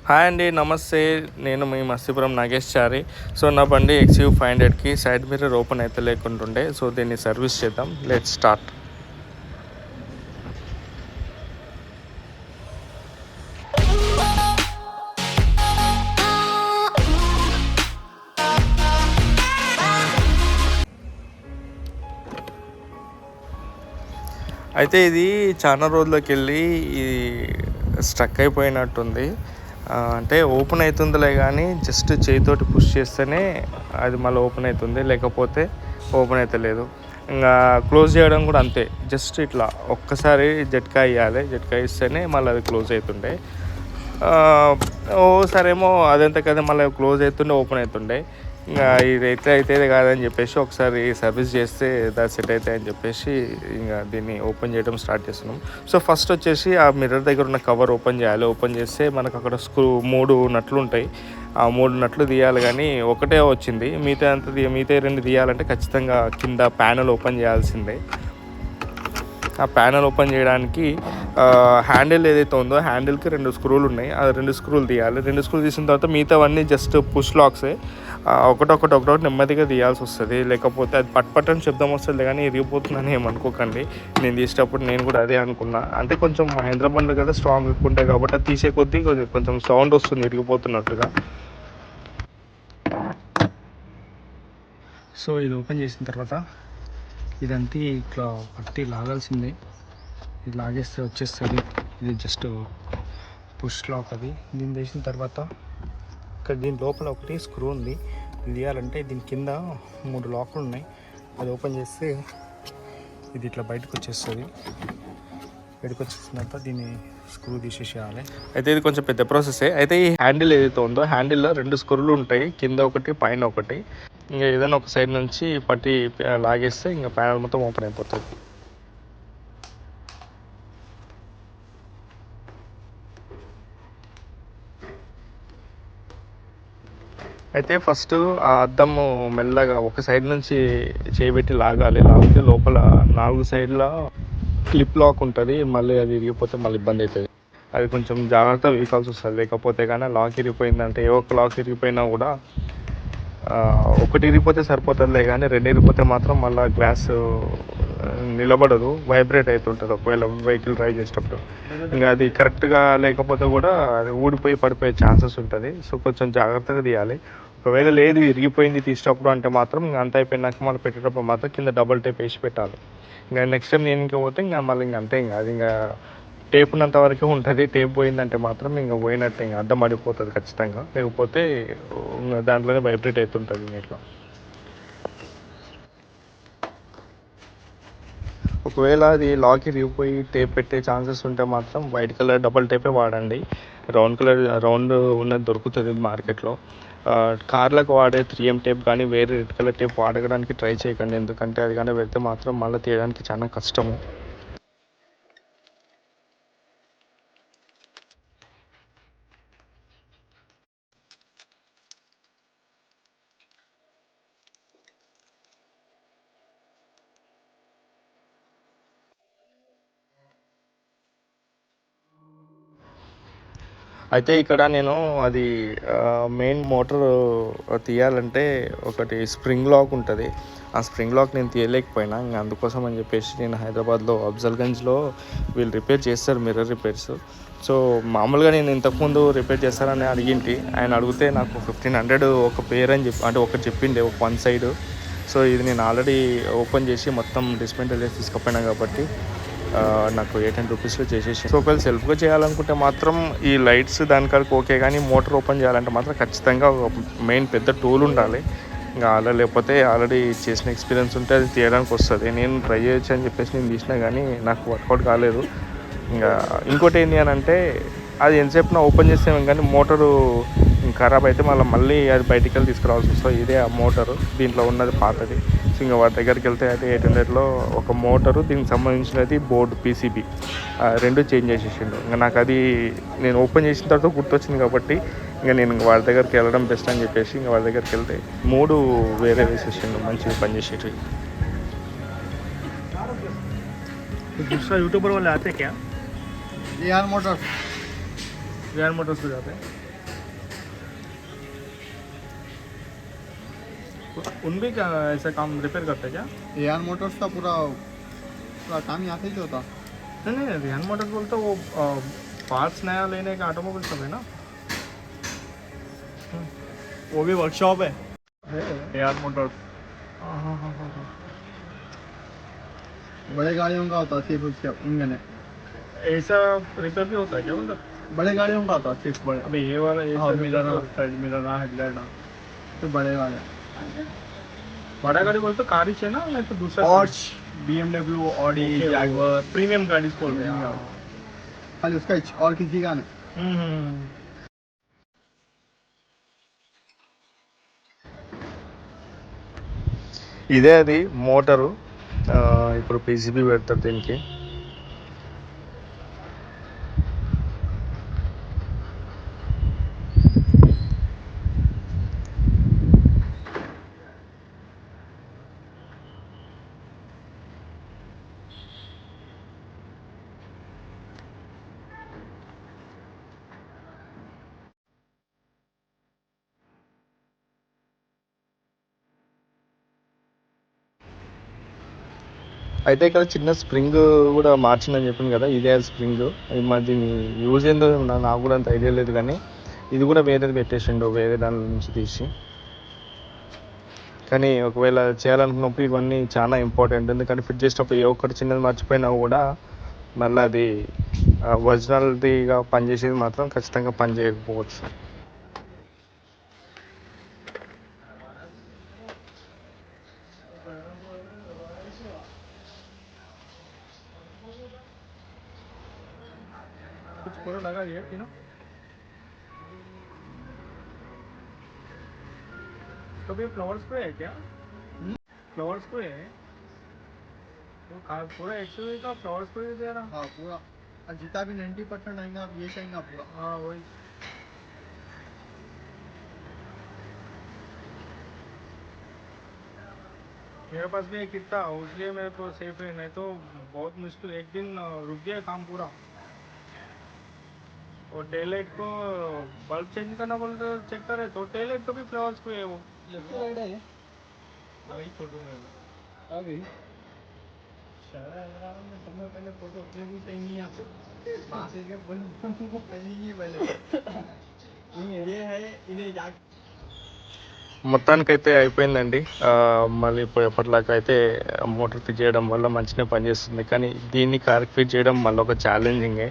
Hi అండి, నమస్తే. నేను మీ మస్తీపురం నాగేష్ చారి. సో నా బండి XUV500కి సైడ్ మిర్రర్ ఓపెన్ అయితే లేకుంటుండే. సో దీన్ని సర్వీస్ చేద్దాం. Let's start. అయితే ఇది చాలా రోజులకి వెళ్ళి ఇది స్ట్రక్ అయిపోయినట్టుంది. అంటే ఓపెన్ అవుతుందిలే కానీ జస్ట్ చేతితోటి పుష్ చేస్తేనే అది మళ్ళీ ఓపెన్ అవుతుంది, లేకపోతే ఓపెన్ అయితే లేదు. ఇంకా క్లోజ్ చేయడం కూడా అంతే, జస్ట్ ఇట్లా ఒక్కసారి జట్కా ఇవ్వాలి. జట్కా ఇస్తేనే మళ్ళీ అది క్లోజ్ అవుతుండే. ఓసారేమో అదంతా కదా మళ్ళీ క్లోజ్ అవుతుండే, ఓపెన్ అవుతుండే. ఇంకా ఇదైతే అయితే కాదని చెప్పేసి ఒకసారి సర్వీస్ చేస్తే దాని సెట్ అవుతాయి అని చెప్పేసి ఇంకా దీన్ని ఓపెన్ చేయడం స్టార్ట్ చేస్తున్నాం. సో ఫస్ట్ వచ్చేసి ఆ మిర్రర్ దగ్గర ఉన్న కవర్ ఓపెన్ చేయాలి. ఓపెన్ చేస్తే మనకు అక్కడ స్క్రూ 3 నట్లు ఉంటాయి. ఆ 3 నట్లు తీయాలి, కానీ ఒకటే వచ్చింది. మిగతా 2 తీయాలంటే ఖచ్చితంగా కింద ప్యానెల్ ఓపెన్ చేయాల్సిందే. ఆ ప్యానెల్ ఓపెన్ చేయడానికి హ్యాండిల్ ఏదైతే ఉందో హ్యాండిల్కి 2 స్క్రూలు ఉన్నాయి. ఆ 2 స్క్రూలు తీయాలి. 2 స్క్రూలు తీసిన తర్వాత మిగతావన్నీ జస్ట్ పుష్ లాక్సే. ఒకటొకటి నెమ్మదిగా తీయాల్సి వస్తుంది, లేకపోతే అది పట్ శబ్దం వస్తుంది కానీ ఇరిగిపోతుందని ఏమనుకోకండి. నేను తీసేటప్పుడు నేను కూడా అదే అనుకున్నా. అంటే కొంచెం హైదరాబాద్ కదా స్ట్రాంగ్ ఎక్కువ ఉంటాయి కాబట్టి అది తీసే కొద్దీ కొంచెం సౌండ్ వస్తుంది ఇరిగిపోతున్నట్టుగా. సో ఇది ఓపెన్ చేసిన తర్వాత ఇదంతా ఇట్లా పట్టి లాగాల్సిందే. ఇది లాగేస్తే వచ్చేస్తుంది. ఇది జస్ట్ పుష్ లాక్. అది దీన్ని తీసిన తర్వాత ఇక్కడ దీని లోపల ఒకటి స్క్రూ ఉంది. ఇది తీయాలంటే దీని కింద 3 లాక్లు ఉన్నాయి. అది ఓపెన్ చేస్తే ఇది ఇట్లా బయటకు వచ్చేస్తుంది. బయటకు వచ్చేసిన తర్వాత దీన్ని స్క్రూ తీసేసేయాలి. అయితే ఇది కొంచెం పెద్ద ప్రాసెసే. అయితే ఈ హ్యాండిల్ ఏదైతే ఉందో హ్యాండిల్లో 2 స్క్రూలు ఉంటాయి, కింద ఒకటి పైన ఒకటి. ఇంకా ఏదైనా ఒక సైడ్ నుంచి పట్టి లాగేస్తే ఇంకా ప్యానల్ మొత్తం ఓపెన్ అయిపోతుంది. అయితే ఫస్ట్ ఆ అద్దము మెల్లగా ఒక సైడ్ నుంచి చేయబెట్టి లాగాలి. లాగితే లోపల 4 సైడ్ల క్లిప్ లాక్ ఉంటుంది. మళ్ళీ అది ఇరిగిపోతే మళ్ళీ ఇబ్బంది అవుతుంది. అది కొంచెం జాగ్రత్త వీకాల్సి వస్తుంది. లేకపోతే కానీ లాక్ ఇరిగిపోయిందంటే ఏ ఒక్క లాక్ ఇరిగిపోయినా కూడా ఒకటి ఇరిగిపోతే సరిపోతుందిలే, కానీ 2 ఇరిగిపోతే మాత్రం మళ్ళీ గ్లాస్ నిలబడదు, వైబ్రేట్ అవుతుంటుంది ఒకవేళ వెహికల్ డ్రైవ్ చేసేటప్పుడు. ఇంకా అది కరెక్ట్గా లేకపోతే కూడా అది ఊడిపోయి పడిపోయే ఛాన్సెస్ ఉంటుంది. సో కొంచెం జాగ్రత్తగా తీయాలి. ఒకవేళ లేదు ఇరిగిపోయింది తీసేటప్పుడు అంటే మాత్రం ఇంకా అంత అయిపోయినాక మళ్ళీ పెట్టేటప్పుడు మాత్రం కింద డబుల్ టేప్ వేసి పెట్టాలి. ఇంకా నెక్స్ట్ టైం నేను ఇంకా పోతే ఇంకా మళ్ళీ ఇంకా అంతే. ఇంకా అది ఇంకా టేప్ ఉన్నంత వరకే ఉంటుంది. టేప్ పోయిందంటే మాత్రం ఇంకా పోయినట్టే, ఇంకా అడ్డం పడిపోతుంది ఖచ్చితంగా. లేకపోతే దాంట్లోనే వైబ్రేట్ అవుతుంటుంది ఇట్లా. ఒకవేళ అది లాక్ ఇరిగిపోయి టేప్ పెట్టే ఛాన్సెస్ ఉంటే మాత్రం వైట్ కలర్ డబల్ టేపే వాడండి. రౌండ్ ఉన్నది దొరుకుతుంది మార్కెట్లో. కార్లకు వాడే 3M టేప్ కానీ వేరే రెడ్ కలర్ టేప్ వాడడానికి ట్రై చేయకండి, ఎందుకంటే అది కానీ వెళ్తే మాత్రం మళ్ళీ తీయడానికి చాలా కష్టము. అయితే ఇక్కడ నేను అది మెయిన్ మోటార్ తీయాలంటే ఒకటి స్ప్రింగ్ లాక్ ఉంటుంది. ఆ స్ప్రింగ్ లాక్ నేను తీయలేకపోయినా, ఇంకా అందుకోసం అని చెప్పేసి నేను హైదరాబాద్లో అఫ్జల్గంజ్లో వీళ్ళు రిపేర్ చేస్తారు మిర్రర్ రిపేర్స్. సో మామూలుగా నేను ఇంతకుముందు రిపేర్ చేస్తారని అడిగింటి. ఆయన అడిగితే నాకు 1500 ఒక పేర్ అని చెప్పి, అంటే ఒకటి చెప్పిండే ఒక 1 సైడ్. సో ఇది నేను ఆల్రెడీ ఓపెన్ చేసి మొత్తం డిస్మెంటల్ చేసి తీసుకుపోయినా కాబట్టి నాకు 800 రూపీస్లో చేసేసి. సో ఒకవేళ సెల్ఫ్గా చేయాలనుకుంటే మాత్రం ఈ లైట్స్ దానికాడికి ఓకే, కానీ మోటార్ ఓపెన్ చేయాలంటే మాత్రం ఖచ్చితంగా మెయిన్ పెద్ద టూల్ ఉండాలి. ఇంకా అలా లేకపోతే ఆల్రెడీ చేసిన ఎక్స్పీరియన్స్ ఉంటే అది తీయడానికి వస్తుంది. నేను ట్రై చేయొచ్చు అని చెప్పేసి నేను తీసినా కానీ నాకు వర్కౌట్ కాలేదు. ఇంకా ఇంకోటి ఏంటి అని అంటే అది ఎంతసేపు ఓపెన్ చేసాము కానీ మోటారు ఖరాబ్ అయితే మళ్ళీ అది బయటికి వెళ్ళి తీసుకురావాల్సి వస్తుంది. ఇదే ఆ మోటారు, దీంట్లో ఉన్నది పాతది. సో ఇంకా వాటి దగ్గరికి వెళ్తే అయితే 800లో ఒక మోటారు, దీనికి సంబంధించినది బోర్డు PCB 2 చేంజ్ చేసేసిండు. ఇంకా నాకు అది నేను ఓపెన్ చేసిన తర్వాత గుర్తొచ్చింది కాబట్టి ఇంకా నేను వాడి దగ్గరికి వెళ్ళడం బెస్ట్ అని చెప్పేసి ఇంకా వాడి దగ్గరికి వెళ్తే 3 వేరే వేసేసిండు, మంచిగా పనిచేసేవి. दूसरा यूट्यूबर वाले आते क्या? VR मोटर्स VR मोटर्स पे जाते हैं. उन भी क्या ऐसा काम रिपेयर करते क्या? एआर मोटर्स का पूरा काम यहाँ से ही होता। नहीं नहीं, रेहान मोटर्स बोलते वो पार्ट्स नया लेने का ऑटोमोबाइल सब है ना, वो भी वर्कशॉप है एआर मोटर्स। बड़े गाड़ियों का होता सिर्फ उसके इंजन है। ऐसा रिपेयर भी होता है क्या मतलब? बड़े गाड़ियों का होता सिर्फ बड़े। अभी ये वाला हाँ मिरर साइड मिरर ना हेडलाइट ना तो बड़े वाले। बड़ा गाड़ी बोलते कार ही है ना, नहीं तो दूसरा Porsche, BMW, Audi, Jaguar, premium गाड़ी बोल रहे हैं। खाली उसका और किसी का नहीं। ఇదే అది మోటరు. ఇప్పుడు పీసీబీ పెడతారు దీనికి. అయితే ఇక్కడ చిన్న స్ప్రింగ్ కూడా మార్చిందని చెప్పింది కదా, ఇదే స్ప్రింగ్. మరి దీని యూజ్ ఏందో నాకు కూడా అంత ఐడియా లేదు, కానీ ఇది కూడా వేరేది పెట్టేసిండు వేరే దాని నుంచి తీసి. కానీ ఒకవేళ చేయాలనుకున్నప్పుడు ఇవన్నీ చాలా ఇంపార్టెంట్, ఎందుకంటే ఫిట్ చేసేటప్పుడు ఏ ఒక్కటి చిన్నది మర్చిపోయినా కూడా మళ్ళీ అది ఒరిజినల్గా పనిచేసేది మాత్రం ఖచ్చితంగా పని చేయకపోవచ్చు. कुछ पूरा लगा दिया कि ना, तो भी फ्लावर्स पे है क्या? फ्लावर्स पे है तो पूरा एक्सरसाइज का फ्लावर्स पे दे रहा। हाँ पूरा जितना भी 90% आएगा आप ये चाहिए पूरा। हाँ वही। मेरे पास भी एक कितना उसलिए मेरे को सेफ है, नहीं तो बहुत मुश्किल, एक दिन रुक गया काम पूरा। और टेल लाइट को बल्ब चेंज करना बोलते चेक करे तो टेल लाइट को भी फ्लावर्स पे है वो। लेफ्ट राइट है वही फोटो में अभी समय पहले फोटो अपने भी चाहिए आपको ये है इन्हें जाके మొత్తానికైతే అయిపోయిందండి. మళ్ళీ ఇప్పుడు ఎప్పటిలాగా అయితే మోటార్ ఫిట్ చేయడం వల్ల మంచిగా పనిచేస్తుంది, కానీ దీన్ని కార్ ఫిట్ చేయడం మళ్ళీ ఒక ఛాలెంజింగే.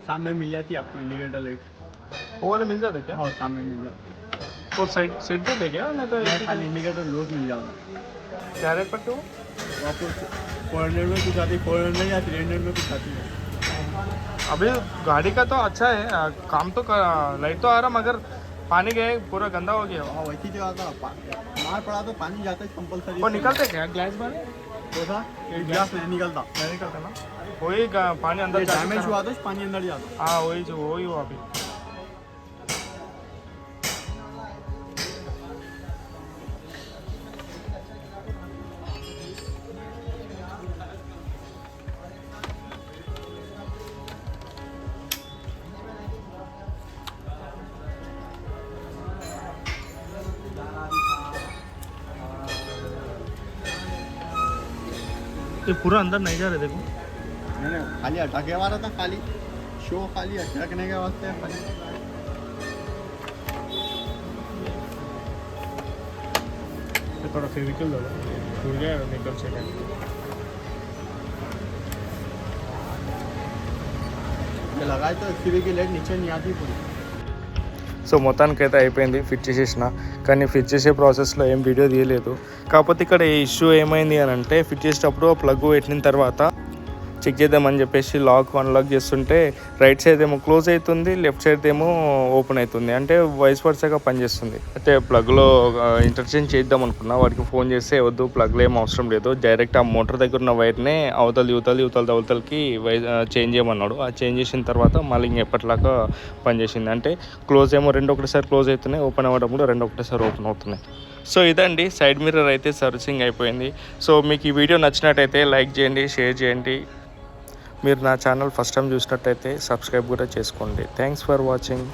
सामने मिल जाती है आपको इंडिकेटर लाइट। वो वाले मिल जाते क्या? हाँ सामने मिल जाती वो साइड साइड देते क्या, नहीं तो है। खाली इंडिकेटर लोड मिल जाता क्या रेट पड़ते वो? आपको 400 में कुछ आती है, 400 या 300 में कुछ आती है। अभी गाड़ी का तो अच्छा है, काम तो लाइट तो आ रहा, मगर पानी गए पूरा गंदा हो गया। हाँ वैसी जो आता मार पड़ा तो पानी जाता है कंपलसरी। वो निकलते क्या ग्लास में? तो था ग्लास नहीं निकलता ना, वही पानी अंदर डैमेज हुआ तो पानी अंदर जाता। हाँ वही जो वही हुआ अभी। ये पूरा अंदर नहीं जा रहे, देखो नहीं खाली अटके वाला था, खाली शो खाली अटकने के वास्ते खाली। थोड़ा फेविकल दो, खुल गया निकल से लगाए तो एक्सपीरी की लाइट नीचे नहीं आती पूरी। సో మొత్తానికైతే అయిపోయింది, ఫిట్ చేసేసిన. కానీ ఫిట్ చేసే ప్రాసెస్లో ఏం వీడియో తీయలేదు. కాకపోతే ఇక్కడ ఇష్యూ ఏమైంది అని అంటే, ఫిట్ చేసేటప్పుడు ప్లగ్ పెట్టిన తర్వాత చెక్ చేద్దామని చెప్పేసి లాక్ అన్లాక్ చేస్తుంటే రైట్ సైడ్ ఏమో క్లోజ్ అవుతుంది, లెఫ్ట్ సైడ్ ఏమో ఓపెన్ అవుతుంది, అంటే వైస్ వర్సాగా పనిచేస్తుంది. అయితే ప్లగ్లో ఇంటర్చేంజ్ చేద్దాం అనుకున్నా, వాడికి ఫోన్ చేస్తే వద్దు ప్లగ్లో ఏం అవసరం లేదు, డైరెక్ట్ ఆ మోటార్ దగ్గర ఉన్న వైర్నే అవతలకి చేంజ్ చేయమన్నాడు. ఆ చేంజ్ చేసిన తర్వాత మళ్ళీ ఎప్పటిలాగా పనిచేసింది. అంటే క్లోజ్ ఏమో రెండు ఒకటేసారి క్లోజ్ అవుతున్నాయి, ఓపెన్ అవ్వడం కూడా రెండు ఒకటేసారి ఓపెన్ అవుతున్నాయి. సో ఇదండి సైడ్ మిర్రర్ అయితే సర్వీసింగ్ అయిపోయింది. సో మీకు ఈ వీడియో నచ్చినట్టయితే లైక్ చేయండి, షేర్ చేయండి. మీరు నా ఛానల్ ఫస్ట్ టైం చూసినట్టయితే సబ్స్క్రైబ్ కూడా చేసుకోండి. Thanks for watching.